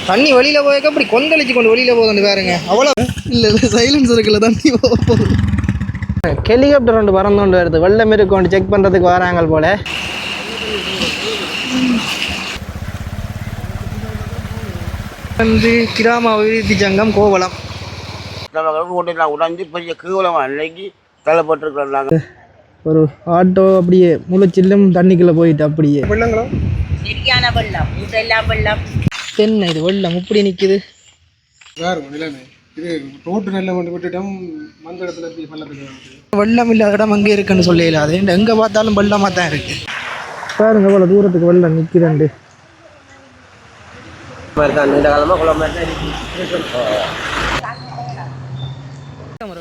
தண்ணி வெளியில் போயிருக்க அப்படி கொந்தளிச்சு கொண்டு வெளியில் போகுது பாருங்க. அவ்வளோ இல்லை சைலன்ஸ் இருக்குல்ல தண்ணி போகுது. ஹெலிகாப்டர் ஒன்று பறந்தோண்டு வருது. வெள்ளம் இருக்கொண்டு செக் பண்ணுறதுக்கு வராங்க போல். வந்து கிராம அபிவிருத்தி சங்கம் கோவளம் உடஞ்சி பெரிய கீவளமாக அன்னைக்கு தள்ளப்பட்டிருக்கிறாங்க. ஒரு ஆட்டோ அப்படியே முளைச்சில்லும் தண்ணிக்குள்ளே போயிட்டு அப்படியே வெள்ளங்களா சரியான வெள்ளம் இதெல்லாம் வெள்ளம் தென்னை இது வெள்ளம் இப்படி நிற்குது. இது ரோட்டு நல்ல கொண்டு விட்டுட்டோம். மந்த இடத்துல பள்ளத்துக்கு வெள்ளம் இல்லாத இடம் அங்கே இருக்குன்னு சொல்லல. அது எங்கே பார்த்தாலும் வெள்ளமாக தான் இருக்கு. பாருங்க இவ்வளோ தூரத்துக்கு வெள்ளம் நிற்கிறேன். நீண்ட காலமாக குளம்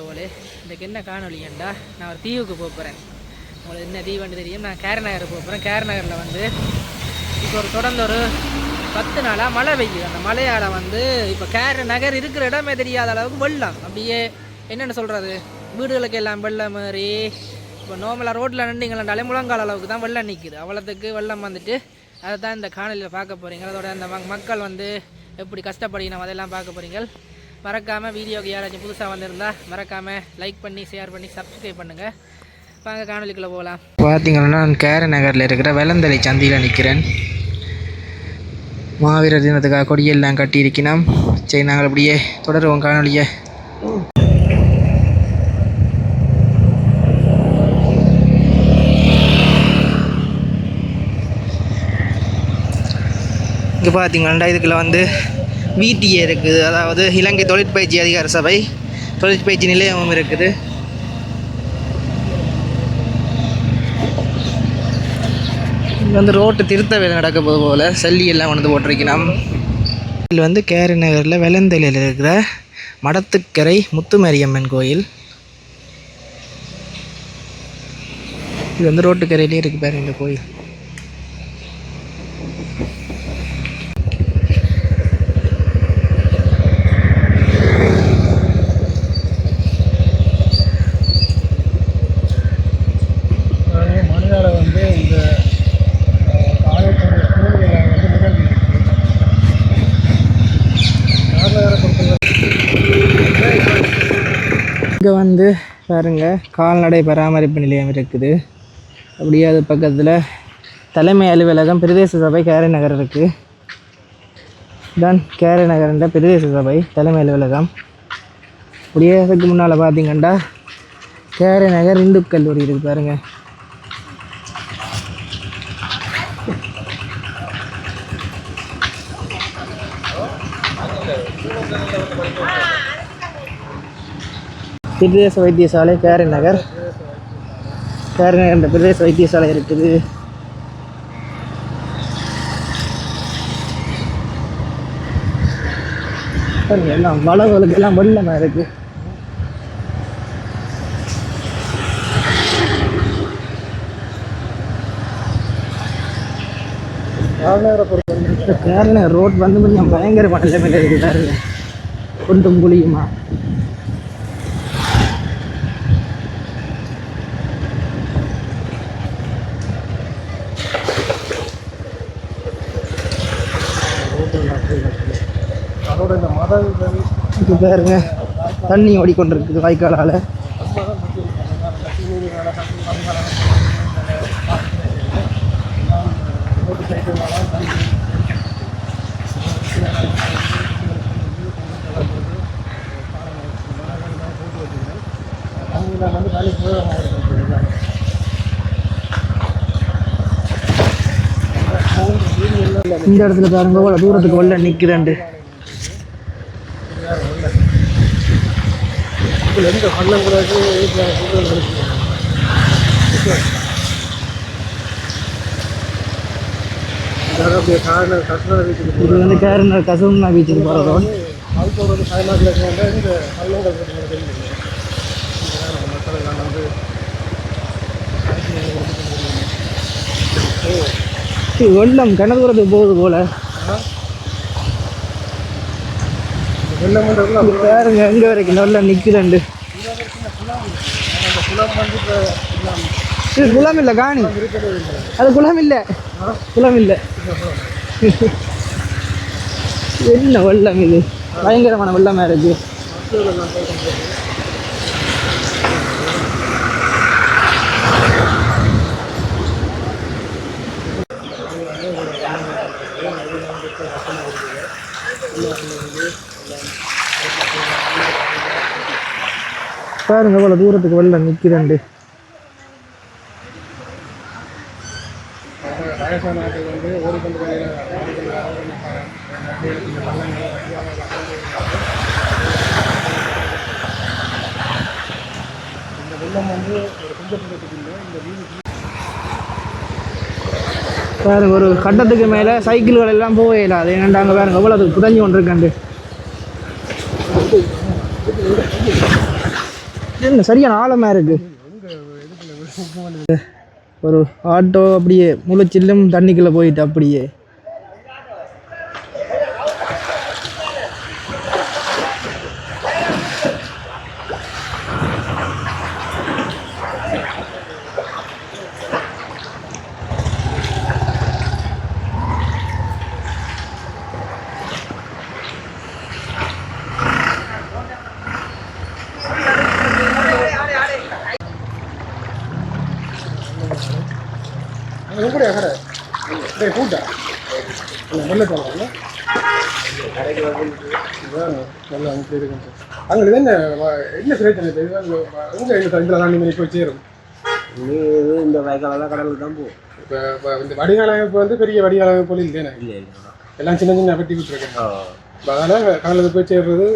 முறை இன்றைக்கு என்ன காணொலியண்டா, நான் ஒரு தீவுக்கு போகிறேன். உங்களுக்கு என்ன தீவுன்னு தெரியும். நான் கேரநகர் போகிறேன். கேரநகரில் வந்து இப்போ ஒரு தொடர்ந்து ஒரு 10 நாளாக மழை பெய்யுது. அந்த மழையால் வந்து இப்போ கேரநகர் இருக்கிற இடமே தெரியாத அளவுக்கு வெள்ளம். அப்படியே என்னென்னு சொல்கிறது, வீடுகளுக்கு எல்லாம் வெள்ளம் மாறி இப்போ நார்மலாக ரோட்டில் நின்றீங்களாண்டாலே முழங்கால அளவுக்கு தான் வெள்ளம் நிற்குது. அவ்வளோத்துக்கு வெள்ளம் வந்துட்டு அதை தான் இந்த காணொலியில் பார்க்க போகிறீங்க. அதோட அந்த மக்கள் வந்து எப்படி கஷ்டப்படுகிறோம் அதெல்லாம் பார்க்க போகிறீங்க. மறக்காமல் வீடியோக்கு யாராச்சும் புதுசாக வந்திருந்தால் மறக்காமல் லைக் பண்ணி ஷேர் பண்ணி சப்ஸ்கிரைப் பண்ணுங்கள். வாங்க காணொலிக்குள்ளே போகலாம். பார்த்தீங்கன்னா நான் கேரநகரில் இருக்கிற வெள்ளந்தலை சந்தியில் நிற்கிறேன். மாவீரர் தினத்துக்காக கொடியெல்லாம் கட்டியிருக்கணும். சரி நாங்கள் அப்படியே தொடருவோம் காணொலியை. இங்கே பார்த்தீங்கன்னா இதுக்குள்ள வந்து VTA இருக்குது. அதாவது இலங்கை தொழிற்பயிற்சி அதிகார சபை தொழிற்பயிற்சி நிலையமும் இருக்குது. இங்கே வந்து ரோட்டு திருத்த வேலை நடக்க போது போல் சல்லி எல்லாம் கொண்டு போட்டிருக்கணும். இதில் வந்து கேரநகரில் வெள்ளந்தலையில் இருக்கிற மடத்துக்கரை முத்துமாரியம்மன் கோயில். இது வந்து ரோட்டுக்கரையிலே இருக்குது பாருங்க இந்த கோயில். இங்கே வந்து பாருங்கள் கால்நடை பராமரிப்பு நிலையம் இருக்குது. அப்படியே அது பக்கத்தில் தலைமை அலுவலகம் பிரதேச சபை கேரநகர் இருக்குது. தான் கேரநகர்ன்ற பிரதேச சபை தலைமை அலுவலகம். அப்படியே அதுக்கு முன்னால் பார்த்தீங்கன்னா கேரநகர் இந்து கல்லூரி இருக்குது பாருங்கள். பிரதேச வைத்தியசாலை கேரநகர். கேரநகர் என்ற பிரதேச வைத்தியசாலை இருக்குது. எல்லாம் வளவுகளுக்கு எல்லாம் வெள்ளமாக இருக்குது. கேரநகர் ரோட் வந்து கொஞ்சம் பயங்கரமான நிலைமையில் இருக்குது. குண்டும் குழியுமா அதோட இந்த இது பாருங்க தண்ணி ஓடிக்கொண்டிருக்குது வாய்க்காலால். இந்த இடத்துல பாருங்க அவ்வளோ தூரத்துக்கு வெள்ளம் நிற்கிறேன்ட்டு. எந்த பள்ளம் கூட இது வந்து கேரநகர் கசவம்னா பீச்சுக்கு போகிறோம். வெள்ளம் கனதூரத்துக்கு போகுது போல. பாருங்க எங்க வரைக்கும் வெள்ளம் நிற்கிறேன். இது குளம் இல்லை காணி, அது குளம் இல்லை, குளம் இல்லை. என்ன வெள்ளம் இது, பயங்கரமான வெள்ளமாக இருக்குது. பாருங்க இவ்வளோ தூரத்துக்கு வெள்ளம் நிற்கிறேன். பாருங்க ஒரு கட்டத்துக்கு மேலே சைக்கிள்கள் எல்லாம் போக இயலாது. ஏன்னாண்டாங்க பாருங்க எவ்வளோ அதுக்கு புதஞ்சு கொண்டிருக்காண்டு. என்ன சரியான ஆழமாக இருக்கு. ஒரு ஆட்டோ அப்படியே முளைச்சில்லும் தண்ணிக்குள்ளே போயிட்டு அப்படியே. அங்கே என்ன பிரச்சனை போய் சேரும். இந்த வயக்காலெல்லாம் கடலுக்கு தான் போகும். இப்போ இந்த வடிகால அமைப்பு வந்து பெரிய வடிகால அமைப்பு போல இல்லையா? இல்லை எல்லாம் சின்ன சின்ன வெட்டி விட்டுருக்கேன். அதனால் கடலுக்கு போய் சேர்றது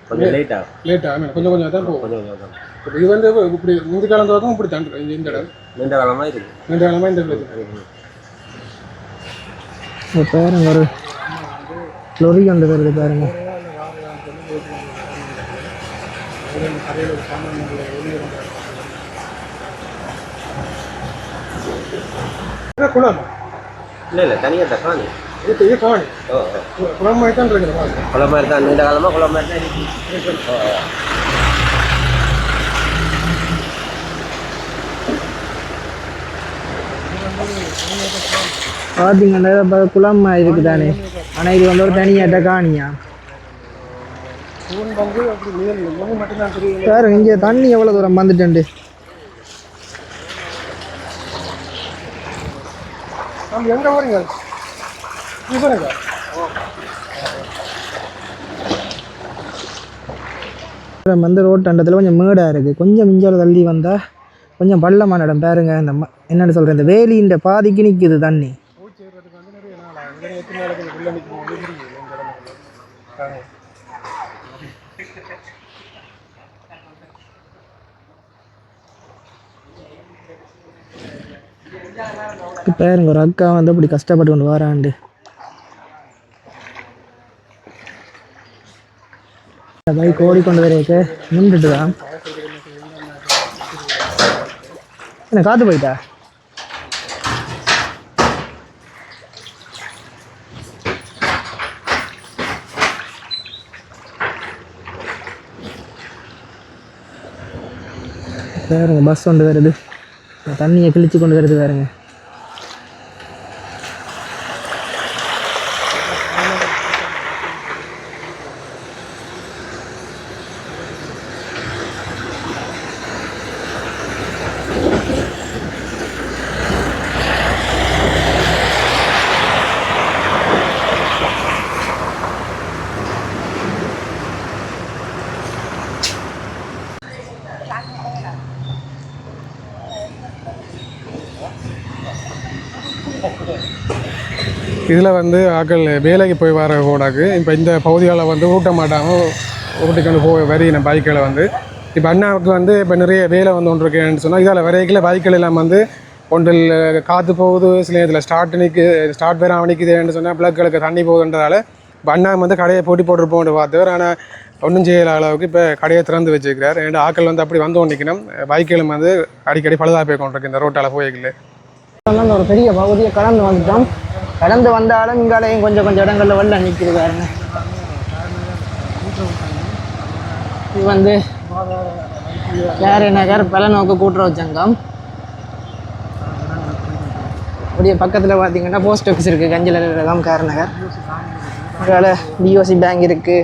கொஞ்சம் லேட்டாக கொஞ்சம் கொஞ்சம் தான் போகும். கொஞ்சம் தான். இப்போ இது வந்து இப்படி முந்தி காலம் தோறும் இப்படி தான் இந்த இடம் நீண்ட காலமாக இருக்குது. நீண்ட காலமாக இந்த பிரச்சனை. பாருங்க ஒரு லொரி கொண்டு வருது பாருங்க. குளம் இல்லை தனியாக தான் காணி. இது காணி குளம் மாதிரி தான் இருக்கிற குளம் மாதிரி தான், நீண்ட காலமாக குளம் மாதிரி தான் இருக்குது. பார்த்தீங்கன்னா குளம் இருக்குது தானே, ஆனால் இது வந்து ஒரு தனியாட்ட காணியா. சார் இங்கே தண்ணி எவ்வளோ தூரம் வந்துட்டு எங்கே போறீங்க? வந்து ரோட்டாண்டத்தில் கொஞ்சம் மேடாக இருக்குது. கொஞ்சம் மிஞ்சால தள்ளி வந்தால் கொஞ்சம் பள்ளமான இடம். பாருங்க இந்த என்னென்னு சொல்கிறேன், இந்த வேலின்ற பாதிக்கு நிற்குது தண்ணி. பாருங்க ஒரு அக்கா வந்து அப்படி கஷ்டப்பட்டு கொண்டு வராண்டு. பைக் ஓடிக்கொண்டு வரைக்க நின்றுட்டு தான் என்ன காத்து போயிட்டா. பாருங்க பஸ் கொண்டு வருது, தண்ணியை கிழிச்சு கொண்டு வருது பாருங்க. இதில் வந்து ஆக்கள் வேலைக்கு போய் வர கூடாது. இப்போ இந்த பகுதிகளை வந்து ஊட்ட மாட்டாமல் ஊட்டிக்கொண்டு போய் வரையின பைக்கில் வந்து இப்போ அண்ணாவுக்கு வந்து இப்போ நிறைய வேலை வந்து ஒன்று இருக்கேன்னு சொன்னால் இதில் வரைக்கில் பைக்கில் எல்லாம் வந்து ஒன்றில் காற்று போகுது, சில இதில் ஸ்டார்ட் வேறு அவனிக்குதுன்னு சொன்னால் பிளக்குகளுக்கு தண்ணி போகுதுன்றதால இப்போ அண்ணா வந்து கடையை போட்டு போட்டுருப்போம்னு பார்த்தவர். ஆனால் ஒன்றும் செய்யல அளவுக்கு இப்போ கடையை திறந்து வச்சுருக்கிறார். ரெண்டு ஆக்கள் வந்து அப்படி வந்து ஒன்றிக்கணும் பைக்கிலும் வந்து அடிக்கடி பழுதாக போய் கொண்டிருக்கு இந்த ரோட்டால் போய்க்கல. ஒரு பெரிய பகுதியை கடந்து வந்துட்டோம். கடந்து வந்தாலும் இங்காலையும் கொஞ்சம் கொஞ்சம் இடங்களில் வெள்ளம் நிற்குது பாருங்க. இது வந்து கேரே நகர் பலநோக்கு கூட்டுறவு சங்கம். அப்படியே பக்கத்தில் பார்த்தீங்கன்னா போஸ்ட் ஆஃபீஸ் இருக்குது, கஞ்சலதான் கேரே நகர். அதால் பிஓசி பேங்க் இருக்குது.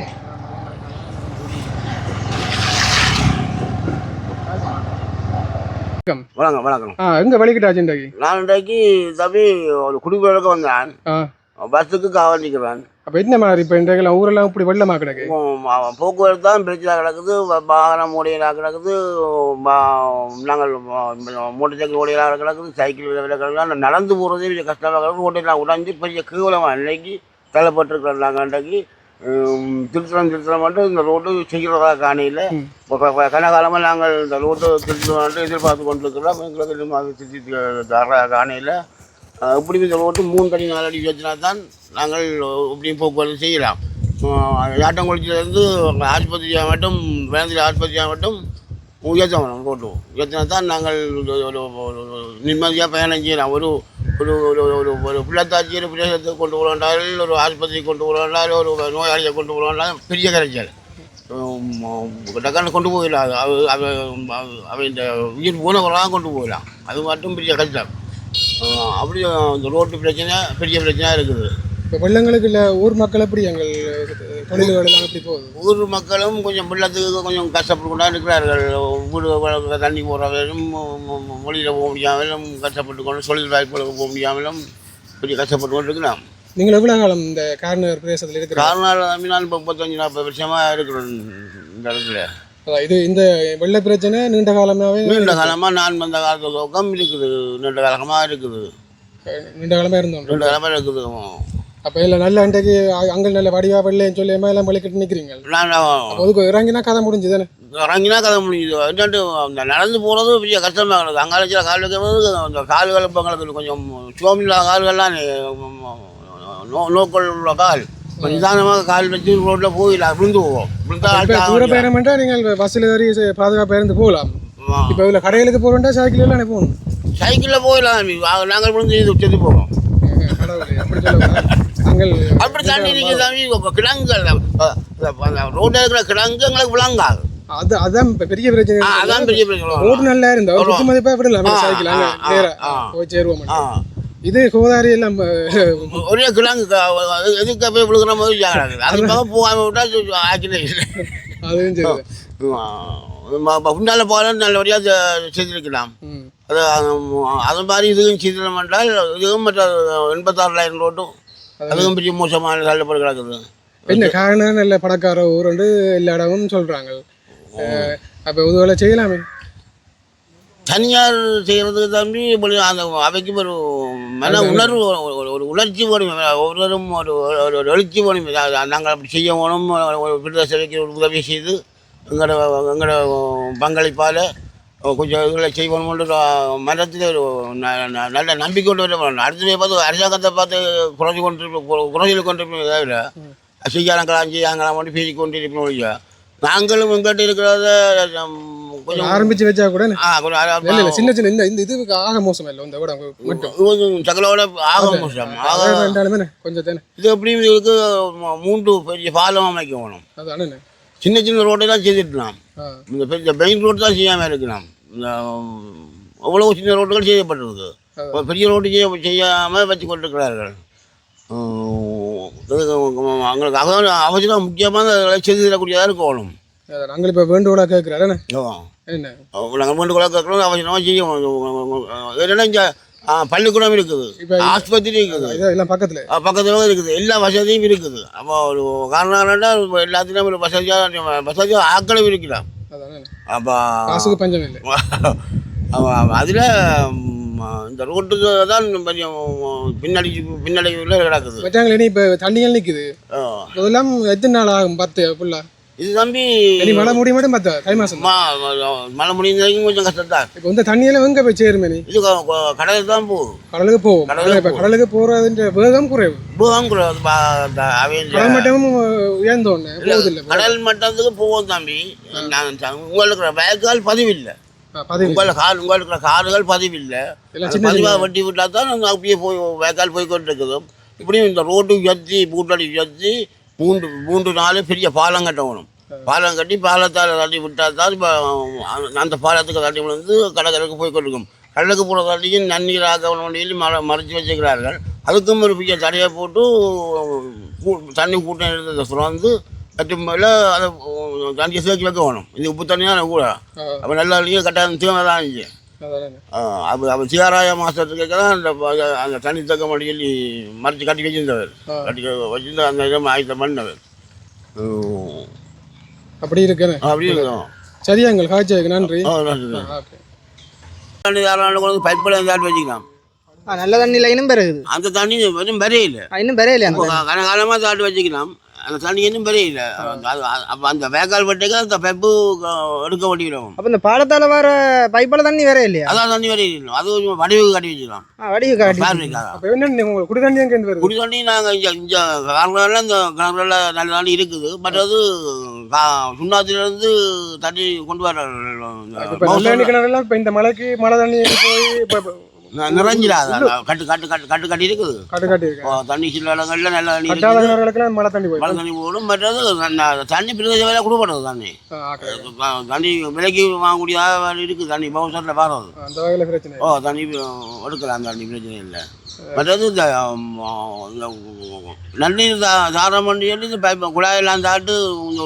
வணக்கம் வணக்கம். எங்கே வலிக்கிட்டாச்சு இன்றைக்கு? நான் இன்றைக்கு தம்பி ஒரு குடிபெயர்க்க வந்தேன். பஸ்ஸுக்கு காவல் நிற்கிறேன். அப்போ என்ன மாதிரி இப்போ இன்றைக்கெல்லாம் ஊரெல்லாம் இப்படி வெள்ளமாக கிடக்கு? போக்குவரத்து தான் பிரச்சனை கிடக்குது. வாகனம் ஓடியெல்லாம் கிடக்குது. நாங்கள் மோட்டர் சைக்கிள் ஓடியெல்லாம் கிடக்குது. சைக்கிள் கிடக்குது. நடந்து போகிறதே பெரிய கஷ்டமாக கிடக்குது. ஓட்டையெல்லாம் உடஞ்சி பெரிய கீவலமாக இன்றைக்கு தள்ளப்பட்டிருக்கிறோம். நாங்கள் இன்றைக்கு திருத்தம் மட்டும் இந்த ரோடு செய்கிறதா காணியில் கனகாலமாக நாங்கள் இந்த ரோடு திருத்தம் எதிர்பார்த்து கொண்டிருக்கிறோம். எங்களுக்கு இன்னும் திருத்தி தர காணியில் இப்படி இந்த ரோட்டு 3 அடி 4 அடி வச்சுனா தான் நாங்கள் இப்படியும் போக்குவரத்து செய்யலாம். யாட்டங்குளத்திலேருந்து ஆஸ்பத்திரியாக மட்டும் வேந்திரி ஆஸ்பத்திரியாக மட்டும் உயர்த்த வேணும். ரோட்டு உயர்த்தினா தான் நாங்கள் ஒரு நிம்மதியாக பயணம் செய்யலாம். ஒரு ஒரு ஒரு ஒரு ஒரு பிள்ளைத்தாச்சியை பிரதேசத்துக்கு கொண்டு போகலாண்டால், ஒரு ஆஸ்பத்திரிக்கு கொண்டு போகலாண்டால், ஒரு நோயாளியை கொண்டு போகலாண்டால் பெரிய கரைச்சல் டக்கான கொண்டு போயிடலாம். அவை இந்த உயிர் போனவர்களாக கொண்டு போகலாம். அது மட்டும் பெரிய கஷ்டம். அப்படி இந்த ரோட்டு பிரச்சனை பெரிய பிரச்சனையாக இருக்குது. இப்போ வெள்ளங்களுக்கு இல்லை ஊர் மக்கள் எப்படி எங்கள் தொழில்களெல்லாம் எப்படி போகுது? ஊர் மக்களும் கொஞ்சம் வெள்ளத்துக்கு கொஞ்சம் கஷ்டப்பட்டு கொண்டா இருக்கிறார்கள். வீடு தண்ணி போகிறவரும் மொழியில் போக முடியாமலும் கஷ்டப்பட்டு கொண்டு தொழில் வாய்ப்புகளுக்கு போக முடியாமலும் கொஞ்சம் கஷ்டப்பட்டு கொண்டு இருக்கலாம். நீங்கள் எவ்வளோ காலம் இந்த கார்னர் பிரதேசத்தில் இருக்கிற? கார்னர் நான் இப்போ 35-40 வருஷமாக இருக்கிறேன் இந்த இடத்துல. இது இந்த வெள்ள பிரச்சனை நீண்ட காலமாகவே நீண்ட காலமாக நான் வந்த காலத்து நோக்கம் இருக்குது. நீண்ட காலமாக இருக்குது. நீண்ட காலமாக இருந்தோம். நீண்ட காலமாக இருக்குது. அப்போ இல்லை நல்ல அன்றைக்கு அங்கே நல்ல வடிவா வெள்ளைன்னு சொல்லி எல்லாம் வலிக்கிட்டு நிற்கிறீங்க. நான் அதுக்கு இறங்கினா கதை முடிஞ்சு தானே? இறங்கினா கதை முடிஞ்சுது. என்னட்டு அந்த நடந்து போகிறது பெரிய கஷ்டமாக இருக்குது. அங்கே வச்சு கால் வைக்கிறது அந்த கால்கள் இப்போ எங்களுக்கு கொஞ்சம் சோமில்லா கால்கள்லாம் நோக்கள் உள்ள கால் நிதானமாக கால் வச்சு ரோட்டில் போயிடலாம். விழுந்து போவோம். தூர பயணம்ட்டா நீங்கள் பஸ்ஸில் ஏறி பாதுகாப்பாக இருந்து போகலாம். இப்போ இதில் கடைகளுக்கு போகிறோம்ட்டா சைக்கிள் எல்லாம் போகணும். சைக்கிளில் போயிடலாம். நாங்கள் விழுந்து செத்து போவோம். அப்படி தாண்டி நீங்கள் கிழங்குகள் ரோட்டில் இருக்கிற கிழங்கு எங்களுக்கு விளங்காது. அதான் பெரிய பிரச்சனை. அதான் பெரிய பிரச்சனை. ரோடு நல்லா இருந்தா குத்து மதிப்பாக விடலாம். சைக்கிள் போய் சேருவோம். இது கோதாரி எல்லாம் ஒரே கிழங்கு எதுக்கு போய் விழுக்கிற மாதிரி ஜாகிரது. அதுக்காக போகாமல் விட்டால் ஆக்சிடென்ட். அதுவும் சரி. முன்னால போகலாம் நல்லபடியாக செய்திருக்கலாம். அது அது மாதிரி இதுவும் செய்திடம் என்றால் இதுவும் மற்ற 86,000 ரோட்டும் அதுவும் பெரிய மோசமான தள்ளப்பட்டு கிடக்குது. என்ன காரணம் நல்ல பணக்கார ஊருண்டு எல்லா இடமும் சொல்கிறாங்க. அப்போ இதுவரை செய்யலாமே. தனியார் செய்கிறதுக்கு தம்பி அந்த அவைக்கும் ஒரு மன உணர்வு ஒரு உணர்ச்சி வேணும். ஒவ்வொருவரும் ஒரு எழுச்சி வேணும். நாங்கள் அப்படி செய்ய வேணும். ஒரு விடுதலை சேவைக்கு ஒரு உதவி செய்து எங்களோட பங்களிப்பால் கொஞ்சம் இதில் செய்வோம்னு மனத்தில் ஒரு நல்ல நம்பிக்கை கொண்டு வர. அடுத்த பார்த்து அரசாங்கத்தை பார்த்து குறைஞ்சல் கொண்டு தேவையில்லை. செய்யாங்களாம் செய்யாங்களாம் மட்டும் பேசி கொண்டு இருப்போம். இல்லையா நாங்களும் எங்கிட்ட இருக்கிறத கொஞ்சம் ஆரம்பிச்சு வச்சா கூட சின்ன சின்ன இந்த இது ஆக மோசம் இல்லை. இந்த விட மட்டும் சகலோட ஆக மோசம் கொஞ்சம் இது எப்படி இதுக்கு 3 பெரிய பாலம் அமைக்க வேணும். அதானே சின்ன சின்ன ரோட்டை தான் செய்துட்டுலாம். இந்த பெரிய மெயின் ரோடு தான் செய்யாமல் இருக்கலாம். இந்த அவ்வளோ சின்ன ரோடுகள் செய்யப்பட்டிருக்கு. பெரிய ரோடு செய்யாமல் வச்சு கொண்டிருக்கிறார்கள். அவங்களுக்கு அதான் அவசியம் முக்கியமாக செய்து தரக்கூடியதாக இருக்கணும். நாங்கள் இப்போ வேண்டுகோளாக கேட்குறாரு. என்ன நாங்கள் வேண்டுகோளாக கேட்குறோம். அவசியமாக செய்யணும். என்னென்னா இங்கே பள்ளிக்கூடம் இருக்குது, ஆஸ்பத்திரி இருக்குது, எல்லாம் பக்கத்தில் இருக்குது, எல்லா வசதியும் இருக்குது. அப்போ ஒரு காரணம் எல்லாத்துலேயும் ஒரு வசதியாக ஆக்களும் இருக்கலாம். அப்போ பஞ்சம் இல்லை. அதில் இந்த ரோட்டுக்கு தான் கொஞ்சம் பின்னடைவில் கிடக்குது. இப்போ தண்ணிகள் நிற்குது. இதெல்லாம் எத்தனை நாள் ஆகும்? 10 ஃபுல்லாக இது தம்பி மழை முடிய மட்டும் 10 தை மாதம் மழை முடிஞ்ச வரைக்கும் கொஞ்சம் கஷ்டம் தான். இப்போ இந்த தண்ணியெல்லாம் எங்கே போய் சேருமே? இது கடலுக்கு தான் போகுது. கடலுக்கு போகும். இப்போ கடலுக்கு போகிறதுன்ற வேகம் குறைவு. கடல் மட்டமும் உயர்ந்தோன்னு போகுதில்லை. கடல் மட்டத்துக்கு போவோம் தம்பி. உங்களுக்கு வயக்கால் பதிவில்லை. உங்களுக்கு காடுகள் பதிவில்லை. பதிவாக வெட்டி விட்டால் தான் அப்படியே போய் வயக்கால் போய் கொண்டு இருக்குது. இப்படியும் இந்த ரோட்டு உயர்த்தி பூட்டடி உயர்த்தி 3-4 பெரிய பாலம் கட்டணும். பாலம் கட்டி பாலத்தால் தள்ளி விட்டால் தான் இப்போ அந்த பாலத்துக்கு தள்ளி விழுந்து கடலுக்கு போய் கொண்டிருக்கும். கடலுக்கு போகிற தள்ளியும் நன்னீர் ஆக்க வண்டியில் மறைச்சி வச்சுக்கிறார்கள். அதுக்கும் ஒரு பிச்சை தடையை போட்டு தண்ணி கூட்டம் எடுத்ததை சுரந்து கட்டும் மேலே அதை தண்ணியை சேர்த்து வைக்க வேணும். இது உப்பு தண்ணியாக கூட அப்போ நல்லா இல்லையே கட்டாயம் தீமை தான் இருந்துச்சு. அப்போ சிகாராய மாதத்துக்கு தான் அந்த தண்ணி தக்க மாட்டி சொல்லி மறைச்சி கட்டி வச்சிருந்தவர், கட்டி வச்சிருந்த அந்த இடம் ஆயத்தம் பண்ணவர். அப்படி இருக்கேன். அப்படி இருக்கும். சரியாங்கள் காய்ச்சலுக்கு நன்றி. தண்ணி யாராலும் கொண்டு பைப்பில் இருந்தாலும் வச்சுக்கலாம். நல்ல தண்ணியில் இன்னும் பெருகுது. அந்த தண்ணி இன்னும் பெறையில்லை, இன்னும் பெறையில்லையா? கனகாலமாக தாட்டு வச்சுக்கலாம். அந்த தண்ணி இன்னும் பெறையில்லை. அப்போ அந்த வேக்கால் பட்டுக்கு அந்த பைப்பு எடுக்க ஓட்டிக்கிறோம். அப்போ இந்த பாலத்தால் வர பைப்பில் தண்ணி வேற இல்லையா? அதான் தண்ணி வரையிலும் அது வடிவுக்கு கட்டி வச்சுக்கலாம். வடிவு காட்டி குடி தண்ணி எங்கே வருது? குடி தண்ணி நாங்கள் இங்கே காரணம் இந்த கிணறுல நல்ல தண்ணி இருக்குது. பட் அது சுண்ணாத்திலிருந்து தண்ணி கொண்டு வர கிணறுலாம் இப்போ இந்த மழைக்கு மழை தண்ணி போய் நிறைஞ்சிடாது. கட்டு கட்டு கட்டு கட்டு கட்டி இருக்குது. தண்ணி சில இடங்கள்ல நல்ல தண்ணி மழை தண்ணி போடும். மற்றது தண்ணி பிரதேச வேலை கொடுக்கப்படுறது. தண்ணி தண்ணி விலைக்கு வாங்கக்கூடிய இருக்குது. தண்ணி பவுசரில் பாருறது. தண்ணி எடுக்கலாம். அந்த தண்ணி பிரச்சனை இல்லை. மற்றது இந்த நன்னீர் தாரம் பண்ணி சொல்லி இந்த பைப்பு குழாயெல்லாம் தாட்டு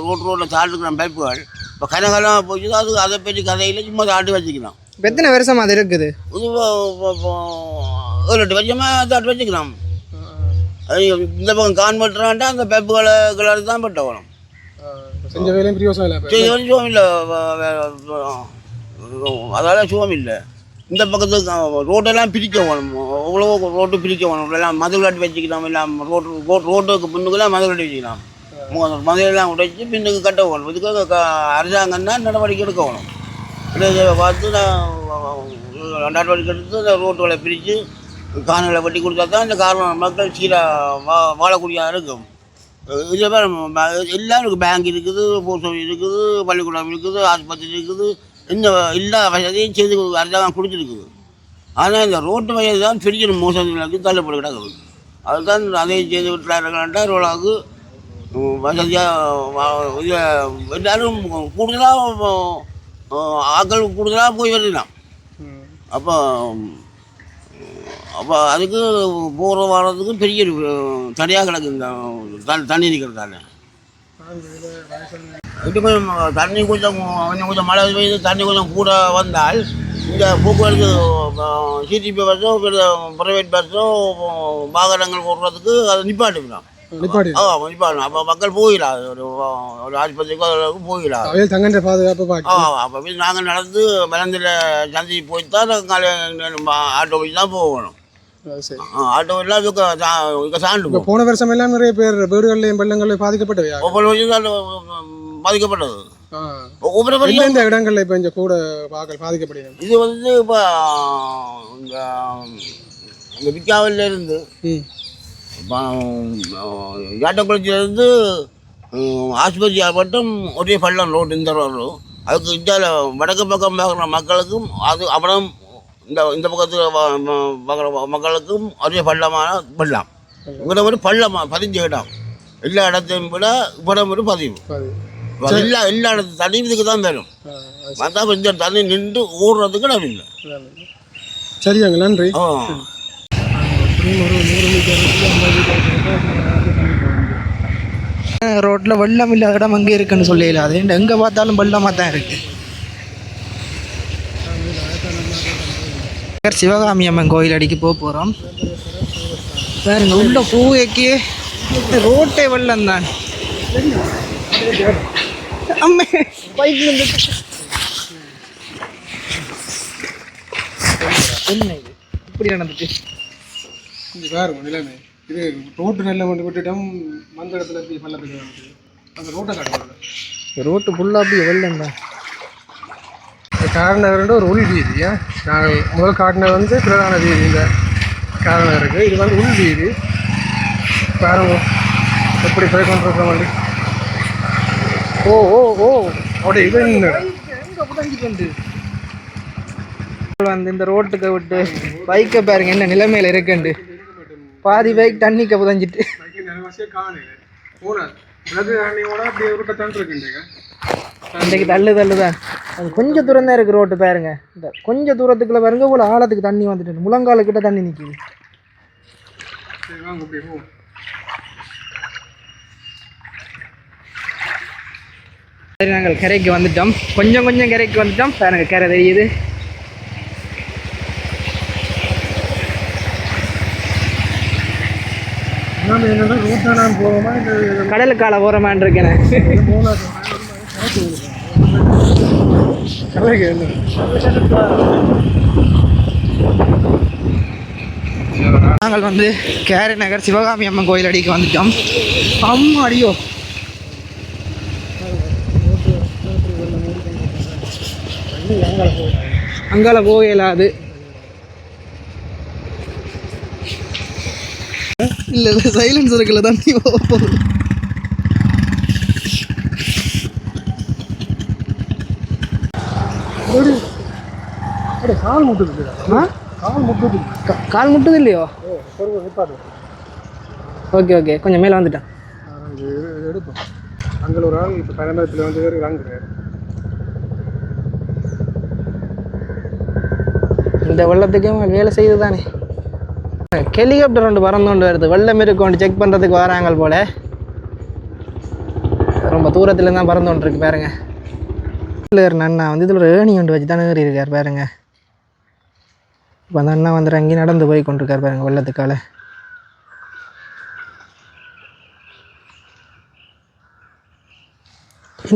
ரோட்டில் தாட்டுக்கிற பைப்புகள் இப்போ கனகாலமாக போச்சு. அது அதை பற்றி கதையில் சும்மா தாட்டு வச்சுக்கலாம். எத்தனை வருஷம் அது இருக்குது? 7-8 வருஷமாக தாட்டு வச்சுக்கலாம். இந்த பக்கம் கான்வெர்ட்டரான்ட்டா அந்த பைப்புகளை கிளறி தான் பட்ட வரும். செஞ்ச வேலையும் பிரியோசனம் சுகம் இல்லை. அதால் சுகம் இல்லை. இந்த பக்கத்துக்கு ரோட்டெல்லாம் பிரிக்க வேணும். எவ்வளோ ரோட்டு பிரிக்க வேணும். எல்லாம் மதில் கட்டி வச்சுக்கலாம். எல்லாம் ரோட்டுக்கு பின்னுக்கெல்லாம் மதில் கட்டி வச்சுக்கலாம். மதிலெல்லாம் உடைச்சி பின்னுக்கு கட்ட வேணும். இதுக்கு அரசாங்கம் தான் நடவடிக்கை எடுக்க வேணும். பார்த்து நான் நடவடிக்கை எடுத்து இந்த ரோட்டுகளை பிரித்து காணொலியை வெட்டி கொடுத்தா தான் இந்த காரணம் மக்கள் சீராக வாழக்கூடிய இருக்கும். இதில் எல்லாம் இருக்குது. பேங்க் இருக்குது, போஸ்ட் ஆஃபீஸ் இருக்குது, பள்ளிக்கூடம் இருக்குது, ஆஸ்பத்திரி இருக்குது. இந்த எல்லா வசதியும் செய்து அரசாங்கம் கொடுத்துருக்குது. ஆனால் இந்த ரோட்டு வசதி தான் பெரிய மோசடிகளுக்கு தள்ளப்பட்டு கிடக்குது. அதுதான் அதையும் செய்து விட்டுறாருங்கள்ட்டா ரோடாவுக்கு வசதியாக எல்லாரும் கூடுதலாக ஆக்கள் கூடுதலாக போய் வரலாம். அப்போ அதுக்கு போகிற வாரத்துக்கு பெரிய தனியாக கிடக்கு. இந்த தண்ணி நிற்கிறதால இது கொஞ்சம் தண்ணி கொஞ்சம் மழை பெய்து தண்ணி கொஞ்சம் கூட வந்தால் இந்த போக்குவரத்து சிடிபி பஸ்ஸோ ப்ரைவேட் பஸ்ஸோ வாகனங்கள் ஓடுறதுக்கு அதை நிப்பாட்டிக்கலாம். நிப்பாட்டணும். அப்போ மக்கள் போயிடலாம். ஒரு ஆஸ்பத்திரிக்கோ போயிடலாம். தங்கன்ற பாதுகாப்பு. அப்போ நாங்கள் நடந்து மலந்தில் சந்தி போய்த்தான் ஆட்டோ வச்சு தான் போகணும். ஆட்டோ எல்லாம் சாண்டு. போன வருஷம் எல்லாம் நிறைய பேர் வீடுகள்லையும் வெள்ளங்கள்லையும் பாதிக்கப்பட்டது. ஒவ்வொரு வருஷம் பாதிக்கப்பட்டது. ஒவ்வொரு வருஷம் இந்த இடங்கள்ல இப்போ இந்த கூட பாதிக்கப்படுது. இது வந்து இப்போ இந்த விக்காவில இருந்து யாட்டக்குளத்திலேருந்து ஆஸ்பத்திரி மட்டும் ஒரே பள்ளம் ரோடு. இந்த ரோடு அதுக்கு இந்தியாவில் வடக்கு பக்கம் பார்க்குற மக்களுக்கும் அது அப்புறம் இந்த பக்கத்தில் பார்க்குற மக்களுக்கும் ஒரே பள்ளமான பள்ளம். இங்கே ஒரு பள்ளமாக 15 இடம். எல்லா இடத்தையும் விட இடம் ஒரு 15. எல்லா இடத்து தண்ணி இதுக்கு தான் வரும். வந்தால் இந்த தண்ணி நின்று ஓடுறதுக்கு இடம் இல்லை. சரியாங்க, நன்றி. ரோட்டில் வெள்ளம் இல்லாத இடம் அங்கே இருக்குன்னு சொல்லல. அது எங்கே பார்த்தாலும் வெள்ளமாக தான் இருக்கு. சிவகாமி அம்மன் கோயில் அடிக்கு போக போகிறோம். பாருங்க உள்ள பூவைக்கு ரோட்டே வெள்ளம் தான். அம்மே பைக்ல என்ன இது இப்படி நடந்துட்டு? இது பாருங்க நிலைமை. இது ரோட்டு நெல்லை கொண்டு விட்டுட்டோம். மந்த இடத்துல இப்படி பள்ளத்துக்கு அந்த ரோட்டை காட்டுவாங்க. ரோட்டு ஃபுல்லாக அப்படி வெள்ளம் தான். காரநகர் ஒரு உள் வீதி. நாங்கள் முதல் காட்டினது வந்து பிரதான வீதி. இந்த காரநகருக்கு இது வந்து உள் வீதி. பாருங்க எப்படி போய் கொண்டிருக்கிற மாதிரி. ஓ ஓ ஓ அப்படியே இது எங்கே புதஞ்சிட்டு வந்து இந்த ரோட்டுக்கு விட்டு பைக்கை பாருங்க என்ன நிலைமையில் இருக்குண்டு. பாதி பைக் தண்ணிக்க புதஞ்சிட்டு அன்றைக்கு தள்ளுதான். அது கொஞ்சம் தூரம் தான் இருக்குது ரோட்டு பாருங்க. இந்த கொஞ்சம் தூரத்துக்குள்ள பாருங்க இவ்வளோ ஆழத்துக்கு தண்ணி வந்துட்டு முழங்கால கிட்ட தண்ணி நிற்கிது. சரி வாங்க அப்படியே போவோம். சரி நாங்கள் கரைக்கு வந்துட்டோம். கொஞ்சம் கொஞ்சம் கரைக்கு வந்துட்டோம். எனக்கு கரை தெரியுது. எல்லாமே என்னன்னா ரோட்டாக நான் போவோமா இந்த கடலுக்கால போகிறமான் இருக்கேன். கலைக்கு என்ன நாங்கள் வந்து கேரி நகர் சிவகாமி அம்மன் கோயில் அடிக்கு வந்துட்டோம். அம்மா அடியோ அங்கால போகலாது. இல்லை இல்லை சைலன்ஸ் இருக்குல்ல தண்ணி போகுது. கால் முட்டுது. கால் முட்டுது. கால் முட்டுது இல்லையோ? ஓகே ஓகே கொஞ்சம் மேலே வந்துட்டேன். எடுப்போம். அங்கே ஒரு ஆள் இப்போ பயணத்தில் வந்து வாங்குறாரு. இந்த வெள்ளத்துக்கே வேலை செய்யுது தானே. ஹெலிகாப்டர் ஒன்று பறந்து வருது. வெள்ளம் இருக்கொண்டு செக் பண்ணுறதுக்கு வராங்க போல். ரொம்ப தூரத்தில் தான் பறந்து கொண்டு இருக்கு பாருங்க. அண்ணா வந்து இதில் ஒரு ஏணி ஒன்று வச்சு தானே ஏறி இருக்கார் பாருங்க. இப்போ அந்த அண்ணா வந்து அங்கேயும் நடந்து போய் கொண்டிருக்கார் பாருங்க வெள்ளத்துக்கால.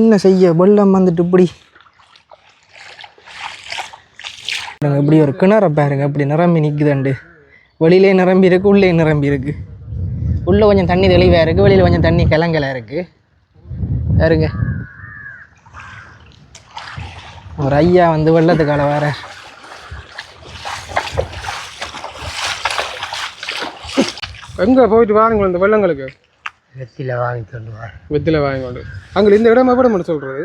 என்ன செய்ய வெள்ளம் வந்துட்டு இப்படி ஒரு கிணற பாருங்க இப்படி நிரம்பி நிற்குதுண்டு. வெளியிலே நிரம்பி இருக்குது, உள்ளே நிரம்பி இருக்குது. உள்ளே கொஞ்சம் தண்ணி தெளிவாக இருக்குது, வெளியில் கொஞ்சம் தண்ணி கிளங்கலாக இருக்குது பாருங்க. ஒரு ஐயா வந்து வெள்ளத்துக்கால வர. எங்கே போயிட்டு வாருங்க இந்த வெள்ளங்களுக்கு? வெத்தில வாங்கி கொண்டு வா. வெத்தில வாங்கி கொண்டு அங்கே இந்த இடம் எப்படி மட்டும் சொல்கிறது?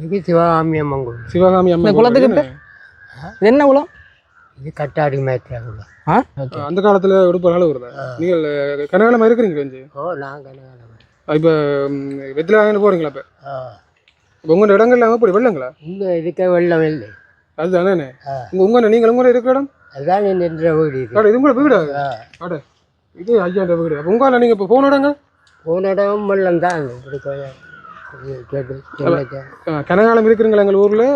இது சிவகாமி அம்மன் கோயில். சிவகாமி அம்மன் குளத்துக்கு இது என்ன குளம்? இது கட்டாடி மேய்ச்சா குளம். அந்த காலத்தில் உடுப்பால் வருதா? நீங்கள் கனகாலமாக இருக்கிறீங்க கொஞ்சம்? ஓ நான் கனகாலம். இப்போ வெத்தில வாங்கிட்டு போகிறீங்களா? இப்போ உங்களோட இடங்கள்லாம் எப்படி வெள்ளங்களா? இங்கே இதுக்கே வெள்ளம் இல்லை. அதுதானே உங்கள் நீங்கள் உங்களோட இருக்கிற இடம்? அதுதான் நின்ற வீடு இது. இது உங்களோட வீடு? அட இது ஐயாண்ட வீடு. அப்போ உங்களால் நீங்கள் இப்போ போன இடங்க? போன இடம் வெள்ளம் தான். கனகாலம் இருக்கிறீங்களா எங்கள் ஊரில்?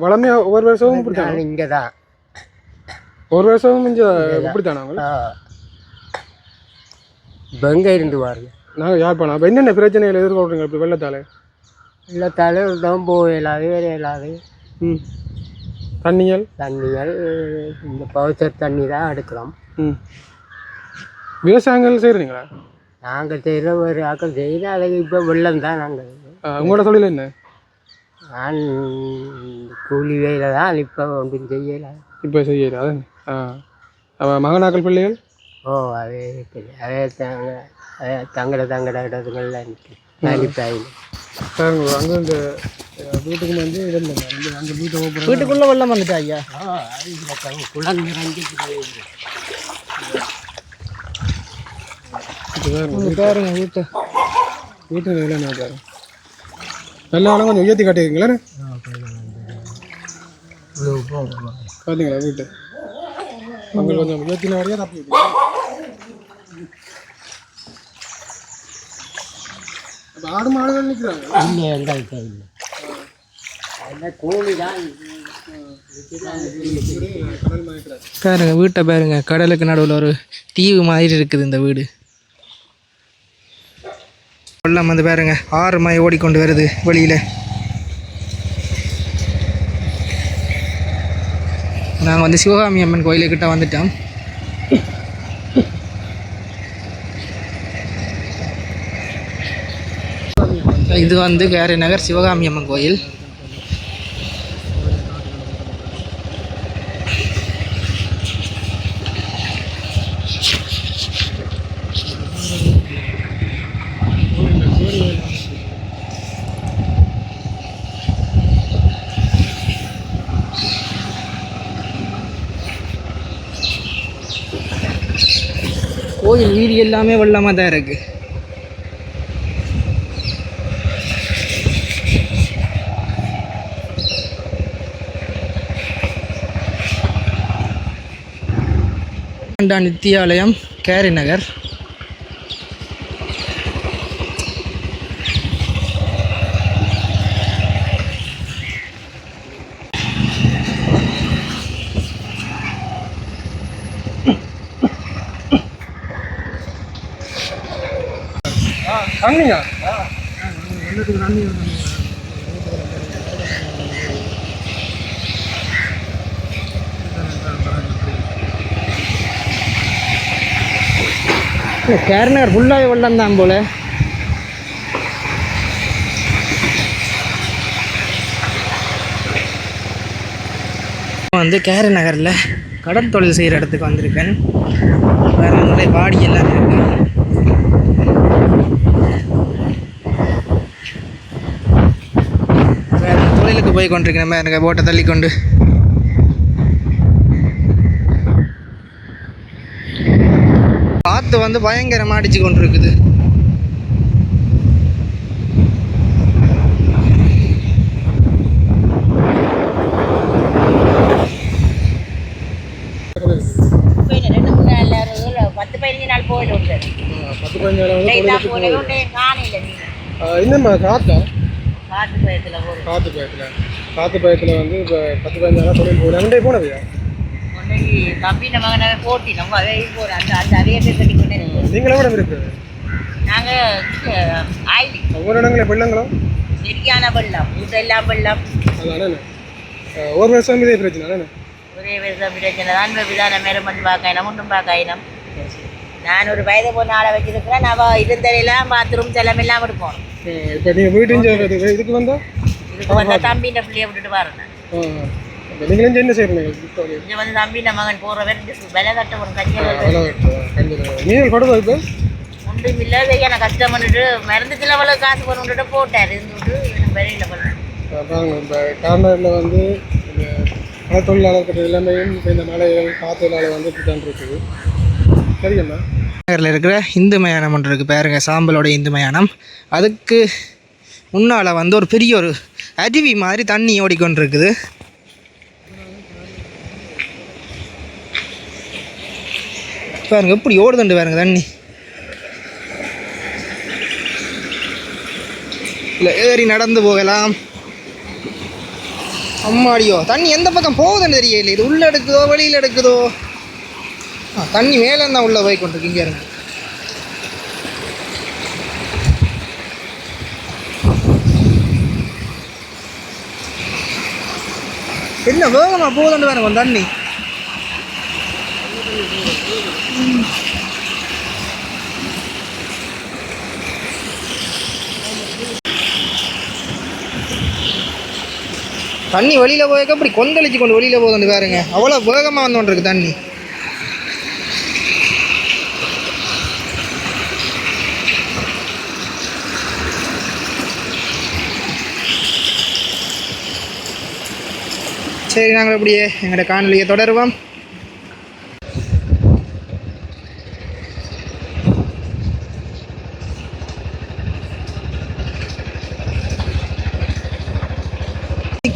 வளமையாக ஒவ்வொரு வருஷமும் இப்படித்தான்? இங்கே தான் ஒரு வருஷமும் இங்கே இப்படித்தானா? இப்போ எங்கே இருந்து பாருங்க. நாங்கள் யாழ்ப்பாணம். அப்போ என்னென்ன பிரச்சனைகள் எதிர்கொள்றீங்க இப்போ வெள்ளத்தால்? வெள்ளத்தால் தான் போக இயலாது, வேற இயலாது. தண்ணிகள் இந்த பவுச்சர் தண்ணி தான் எடுக்கலாம். விவசாயங்கள் செய்கிறீங்களா? நாங்கள் செய்கிற ஒரு ஆக்கள் செய்கிற அதுக்கு இப்போ வெள்ளம் தான். நாங்கள் உங்களோட தொழில் என்ன? நான் கூலி வேலை தான். இப்போ ஒன்றும் செய்யலை. இப்போ செய்யல அதான். மகனாக்கள் பிள்ளைகள்? ஓ அதே அதே தங்கட இடத்துங்கள்ல நிற்கும். சார் அங்கே இந்த வீட்டுக்கு வந்து வெள்ளம் அங்கே வீட்டுக்குள்ளே வெள்ளம் வந்துட்டா ஐயா? குளம் இறங்கி பாருங்க வீட்டு நிலைமை பாருங்க. நல்லா கொஞ்சம் உயர்த்தி காட்டிருக்கீங்களா? பார்த்தீங்களா வீட்டு அங்கே கொஞ்சம் உயர்த்தின வரையா தப்பி ஆடு மாடுகள் நிற்கிறாங்க. இல்லை எங்களுக்கு இல்லை. கோழி தான். பாருங்க வீட்டை பாருங்க. கடலுக்கு நடுவில் ஒரு தீவு மாதிரி இருக்குது இந்த வீடு. வெள்ளம் வந்து பாருங்க ஆறு மாதிரி ஓடிக்கொண்டு வருது வெளியில். நாங்கள் வந்து சிவகாமி அம்மன் கோயிலுக்கிட்ட வந்துட்டோம். இது வந்து கேரி நகர் சிவகாமி அம்மன் கோயில். கோயில் வீதி எல்லாமே வெள்ளமாக தான் இருக்குது. நித்தியாலயம் கேரி நகர். தண்ணியா? கேரி நகர் ஃபுல்லாகவே வெள்ளம் தான் போல். வந்து கேரி நகரில் கடல் தொழில் செய்கிற இடத்துக்கு வந்திருக்கேன். வேறு நிறைய வாடி எல்லாம் இருக்கு. வேறு தொழிலுக்கு போய் கொண்டிருக்கேன். எனக்கு போட்டை தள்ளி கொண்டு காற்று வந்து பயங்கரமாக அடிச்சு கொண்டு இருக்குது. போய் 2-3 நாள் 10-15 நாள் போயிட்டு உண்டு. 10-15 நாள் போனே காணையில் என்னம்மா காத்தா? காட்டு பயத்தில் போகிறோம். காத்து பயத்தில் வந்து இப்போ 10-15 நாளாக தொழில் போகிறேன். அங்கே போனதையா? இன்னைக்கு தம்பின மகனை போட்டி நம்ம அதே போகிறோம். அந்த அதே பேர் கட்டி கொண்டே இருக்கோம். நீங்களே கூட இருக்கு? நாங்கள் ஆயிலி ஒவ்வொரு இடங்களே வெள்ளங்களா? சரியான வெள்ளம், ஊட்டெல்லாம் வெள்ளம். அதானே ஒரு வருஷம் இதே பிரச்சனை தானே? ஒரே வருஷம் பிரச்சனை தான். விதான மேலும் வந்து பார்க்கணும், ஒன்றும் பார்க்கணும். நான் ஒரு வயது போன ஆளை வச்சிருக்கிறேன். நான் இருந்தெல்லாம் பாத்ரூம் செல்லம் எல்லாம் எடுப்போம். இப்போ நீங்கள் வீட்டு இதுக்கு வந்தால் இதுக்கு வந்தால் தம்பின்ற பிள்ளையை விட்டுட்டு வரேன். நீங்களும் என்ன செய்யறீங்க? இங்கே வந்து தம்பின்ற மகன் போகிற விலை கட்ட ஒரு கையில் நீங்கள் படுதா இப்போ ஒன்றும் இல்லை. செய்ய கஷ்டம் பண்ணிட்டு மருந்து செலவுல காசு கொண்டுட்டு போட்டார். இருந்துட்டு வெளியில் பண்ணேன். பாருங்க இப்போ கார்னரில் வந்து இந்த மலைத்தொழிலாளர்கள் எல்லாமே இப்போ இந்த மலைகள் காற்றுகளால் வந்து இப்படி தான் இருக்குது. சரிங்கண்ணா. நகரில் இருக்கிற இந்து மயானம் ஒன்று இருக்குது பாருங்க, சாம்பலோட இந்து மயானம். அதுக்கு முன்னால் வந்து ஒரு பெரிய ஒரு அருவி மாதிரி தண்ணி ஓடிக்கொண்டு இருக்குது. பாருங்க எப்படி ஓடுதுண்டு பாருங்க தண்ணி. இல்லை ஏறி நடந்து போகலாம். அம்மாடியோ தண்ணி எந்த பக்கம் போகுதுன்னு தெரியல. இது உள்ளே எடுக்குதோ வெளியில் எடுக்குதோ? தண்ணி மேலே தான் உள்ளே போய் கொண்டிருக்கு. இங்கே இருங்க. என்ன வேகமாக போகுதுன்னு பாருங்க தண்ணி. தண்ணி வெளியில் போயிருக்க அப்படி கொந்தளிச்சு கொண்டு வெளியில் போகுதுன்னு பாருங்க. அவ்வளோ வேகமாக வந்துருக்கு தண்ணி. சரி, நாங்கள் அப்படியே எங்களோட காணொலியை தொடருவோம்.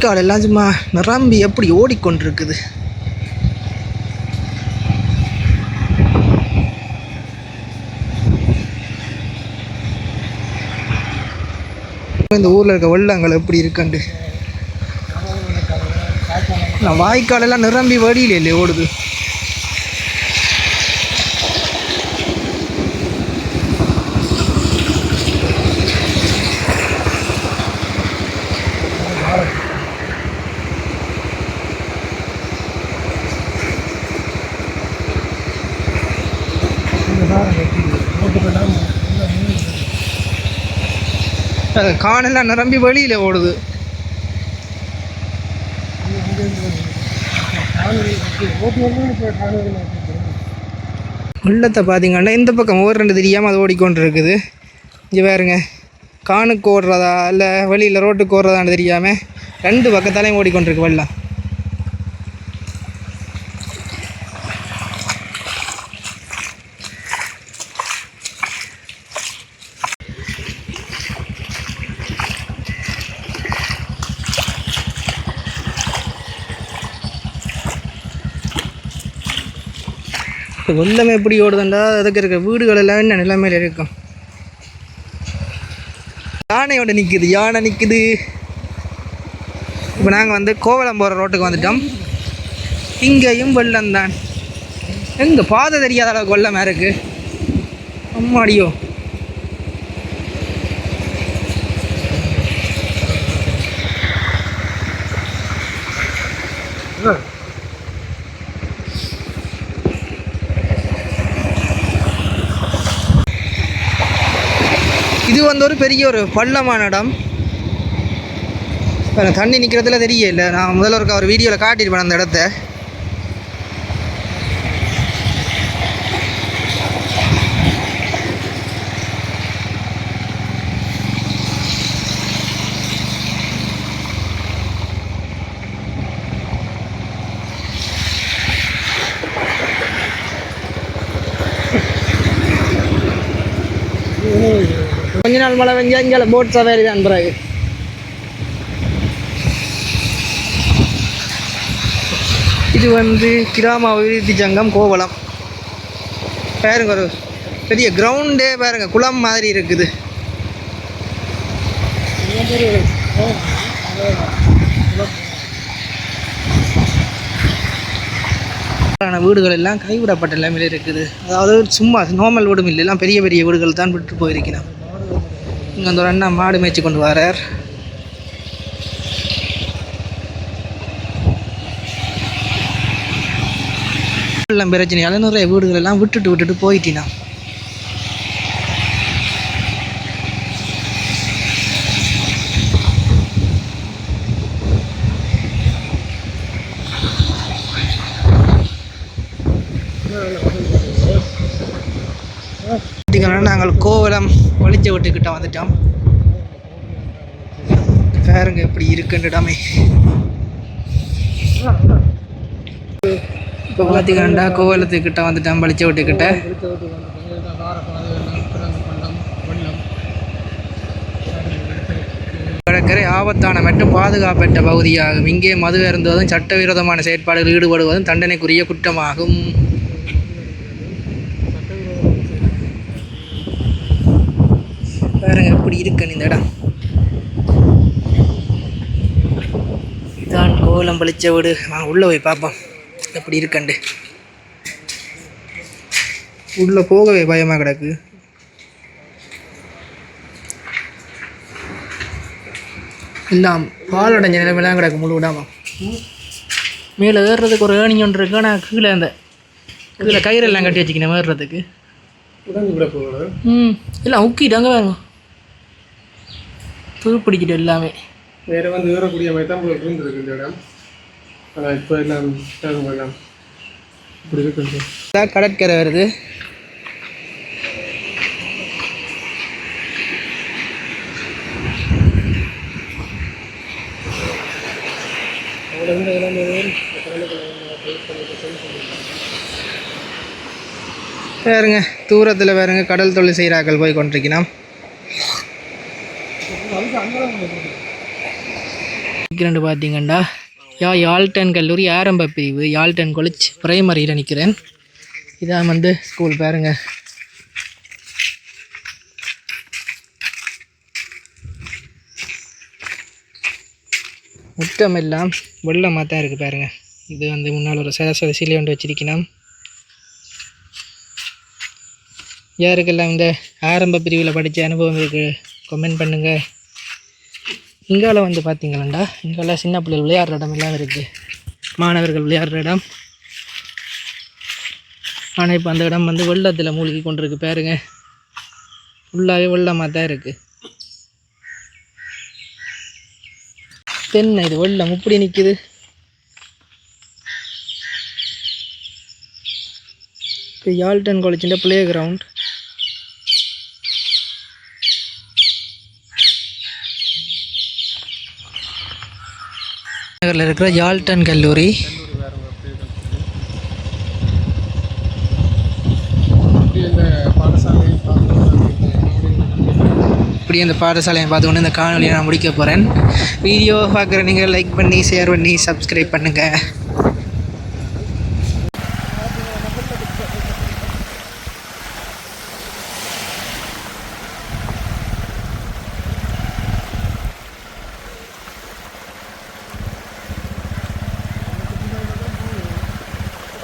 கால் எல்லாம் சும்மா நிரம்பி எப்படி ஓடிக்கொண்டிருக்குது. இந்த ஊரில் இருக்க வெள்ளங்கள் எப்படி இருக்குண்டு. வாய்க்காலெல்லாம் நிரம்பி வடியில இல்லையே ஓடுது. காணெல்லாம் நிரம்பி வெளியில் ஓடுது. வெள்ளத்தை பார்த்தீங்கன்னா இந்த பக்கம் ஓடுறது தெரியாமல் அது ஓடிக்கொண்டு இருக்குது. இங்கே பாருங்க, காணுக்கு ஓடுறதா இல்லை வெளியில் ரோட்டுக்கு ஓடுறதான்னு தெரியாமல் ரெண்டு பக்கத்தாலையும் ஓடிக்கொண்டிருக்கு வெள்ளம். வெள்ளமே எப்படி ஓடுதுண்டா அதுக்கு இருக்க வீடுகள் எல்லாம் என்ன நிலைமையில் இருக்கும். யானையோட நிற்குது, யானை நிற்குது. இப்போ நாங்கள் வந்து கோவளம் போகிற ரோட்டுக்கு வந்துட்டோம். இங்கேயும் வெள்ளம் தான். எங்கே பாதை தெரியாத அளவுக்கு வெள்ளமாக இருக்குது. அம்மாடியோ. இது வந்து ஒரு பெரிய ஒரு பள்ளமான இடம். தண்ணி நிற்கிறதுல தெரியல. நான் முதல்ல ஒரு வீடியோவில் காட்டியிருப்பேன் அந்த இடத்த. கொஞ்ச நாள் மழை பெஞ்சா இங்கே போட் சவாரி தான் பிறகு. இது வந்து கிராம அபிவிருத்தி சங்கம் கோவளம். பாருங்க ஒரு பெரிய கிரவுண்டே பாருங்க, குளம் மாதிரி இருக்குது. வீடுகள் எல்லாம் கைவிடப்பட்ட நிலைமையில் இருக்குது. அதாவது சும்மா நார்மல் வீடும் இல்லை, எல்லாம் பெரிய பெரிய வீடுகள் தான் விட்டு போயிருக்கணும். இங்கே அந்த ஒரு அண்ணா மாடு மேய்ச்சி கொண்டு வரார். எல்லாம் பிரச்சனையால நிறைய வீடுகள் எல்லாம் விட்டுட்டு போயிட்டினா. நாங்கள் கோவளம் ஒளிச்ச விட்டுக்கிட்ட வந்துட்டோம். பாருங்க எப்படி இருக்குன்னு இடமே. இப்போ பார்த்தீங்கன்னா கோவளத்துக்கிட்ட வந்துட்டோம், பளிச்ச விட்டுக்கிட்ட. கடற்கரை ஆபத்தான மற்றும் பாதுகாப்பற்ற பகுதியாகும். இங்கே மது அருந்துவதும் சட்டவிரோதமான செயற்பாடுகளில் ஈடுபடுவதும் தண்டனைக்குரிய குற்றமாகும். பாருங்க எப்படி இருக்குன்னு இந்த இடம். இதான் கோவளம் பளிச்ச வீடு. வாங்க உள்ளே போய் பார்ப்போம் எப்படி இருக்கண்டு. உள்ளே போகவே பயமாக கிடக்கு. எல்லாம் பாலடைஞ்ச நிலைமையெல்லாம் கிடக்கு முழு விடாமல். மேலே ஏறுறதுக்கு ஒரு ஏணி ஒன்று இருக்கு. ஆனால் கீழே அந்த கீழே கயிறெல்லாம் கட்டி வச்சுக்கணும் ஏறுறதுக்கு. இல்லை உக்கிட்டாங்க வேணும் துருப்பிடிக்கிட்டு எல்லாமே. வேறு வந்து ஏறக்கூடிய மாதிரி தான் உங்களுக்கு இருந்திருக்கு இந்த இடம். ஆனால் இப்போ எல்லாம் இப்படி இருக்கு. கடற்கரை வருது. பாருங்க தூரத்தில் பாருங்க கடல் தொழில் செய்கிறார்கள் போய் கொண்டிருக்கணும். ரெண்டு பார்த்தீங்கன்னா யாழ்டன் கல்லூரி ஆரம்ப பிரிவு யாழ்டன் காலேஜ் பிரைமரியில் நிற்கிறேன். இதான் வந்து ஸ்கூல். பாருங்க முட்டம் எல்லாம் வெள்ளமாக தான் இருக்குது. பாருங்க இது வந்து முன்னால் ஒரு சரஸ்வதி சிலை ஒன்று வச்சிருக்கணும். யாருக்கெல்லாம் இந்த ஆரம்ப பிரிவில் படித்த அனுபவம் இருக்குது கமெண்ட் பண்ணுங்கள். இங்கால வந்து பார்த்தீங்களாண்டா இங்கெல்லாம் சின்ன பிள்ளைகள் விளையாடுற இடம் எல்லாம் இருக்குது, மாணவர்கள் விளையாடுற இடம். ஆனால் இப்போ அந்த இடம் வந்து வெள்ளத்தில் மூழ்கி கொண்டிருக்கு. பாருங்க ஃபுல்லாகவே வெள்ளமாக தான் இருக்குது. தென்னை இது வெள்ளம் இப்படி நிற்குது. இப்போ யாழ்டன் காலேஜின் பிளே கிரவுண்ட். நகரில் இருக்கிற யாழ்டன் கல்லூரி. இப்படி அந்த பாடசாலையை பார்த்துக்கொண்டு இந்த காணொலியை நான் முடிக்க போகிறேன். வீடியோ பார்க்குற நீங்கள் லைக் பண்ணி ஷேர் பண்ணி சப்ஸ்கிரைப் பண்ணுங்கள்.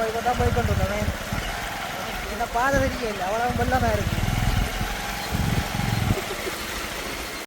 போய் கொண்டா போய் கொண்டு இருக்கேன் என்ன பாதை தெரியல அவ்வளோ வெள்ளமாக இருக்கு